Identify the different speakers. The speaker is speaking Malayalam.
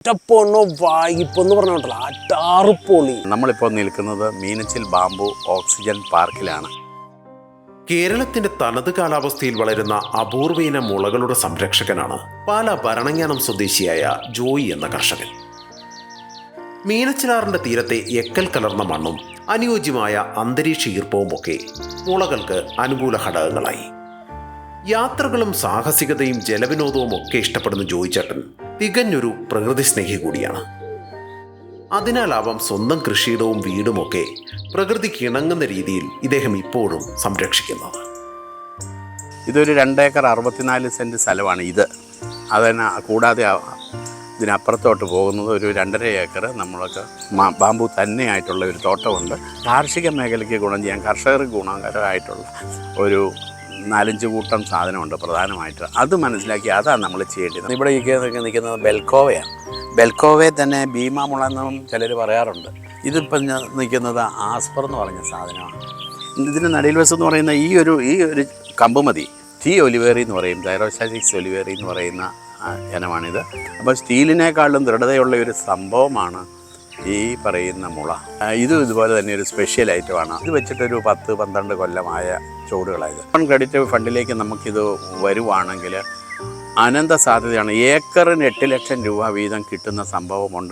Speaker 1: ഒറ്റപ്പൊണ്ണോ വായിപ്പൊന്ന് പറഞ്ഞോട്ടല്ലോ അറ്റാറുപൊളി.
Speaker 2: നമ്മളിപ്പോൾ നിൽക്കുന്നത് മീനച്ചിൽ ബാംബു ഓക്സിജൻ പാർക്കിലാണ്.
Speaker 3: കേരളത്തിന്റെ തനത് കാലാവസ്ഥയിൽ വളരുന്ന അപൂർവയിന മുളകളുടെ സംരക്ഷകനാണ് പാലാ ഭരണങ്ങാനം സ്വദേശിയായ ജോയി എന്ന കർഷകൻ. മീനച്ചിലാറിന്റെ തീരത്തെ എക്കൽ കലർന്ന മണ്ണും അനുയോജ്യമായ അന്തരീക്ഷ ഈർപ്പവുമൊക്കെ മുളകൾക്ക് അനുകൂല ഘടകങ്ങളായി. യാത്രകളും സാഹസികതയും ജലവിനോദവും ഒക്കെ ഇഷ്ടപ്പെടുന്ന ജോയിച്ചേട്ടൻ തികഞ്ഞൊരു പ്രകൃതി സ്നേഹി കൂടിയാണ്. അതിനാലാവാം സ്വന്തം കൃഷിയിടവും വീടുമൊക്കെ പ്രകൃതിക്ക് ഇണങ്ങുന്ന രീതിയിൽ ഇദ്ദേഹം ഇപ്പോഴും സംരക്ഷിക്കുന്നത്.
Speaker 2: ഇതൊരു 2 ഏക്കർ 64 സെൻറ്റ് സ്ഥലമാണ് ഇത്. അതിന് കൂടാതെ ഇതിനപ്പുറത്തോട്ട് പോകുന്നത് ഒരു 2.5 ഏക്കർ നമ്മൾക്ക് ബാമ്പു തന്നെയായിട്ടുള്ള ഒരു തോട്ടമുണ്ട്. കാർഷിക മേഖലയ്ക്ക് ഗുണം ചെയ്യാൻ കർഷകർക്ക് ഗുണകരമായിട്ടുള്ള ഒരു 4-5 കൂട്ടം സാധനമുണ്ട് പ്രധാനമായിട്ട്. അത് മനസ്സിലാക്കി അതാണ് നമ്മൾ ചെയ്യേണ്ടത്. ഇവിടെ നിൽക്കുന്നത് ബെൽക്കോവയാണ്. ബെൽക്കോവയെ തന്നെ ഭീമാമുള എന്നും ചിലർ പറയാറുണ്ട്. ഇതിപ്പം നിൽക്കുന്നത് ആസ്പർ എന്ന് പറഞ്ഞ സാധനമാണ്. ഇതിന് നടിയിൽ വശം എന്ന് പറയുന്ന ഈ ഒരു കമ്പ് മതി. ടി ഒലിവേറി എന്ന് പറയും, തൈറോസാറ്റിക്സ് ഒലിവേറി എന്ന് പറയുന്ന ഇനമാണിത്. അപ്പോൾ സ്റ്റീലിനേക്കാളും ദൃഢതയുള്ള ഒരു സംഭവമാണ് ഈ പറയുന്ന മുള. ഇതുപോലെ തന്നെ ഒരു സ്പെഷ്യൽ ഐറ്റമാണ്. ഇത് വെച്ചിട്ടൊരു 10-12 കൊല്ലമായ ചുവടുകളായത്. ക്രെഡിറ്റ് ഫണ്ടിലേക്ക് നമുക്കിത് വരുവാണെങ്കിൽ അനന്ത സാധ്യതയാണ്. ഏക്കറിന് 8 ലക്ഷം രൂപ വീതം കിട്ടുന്ന സംഭവമുണ്ട്.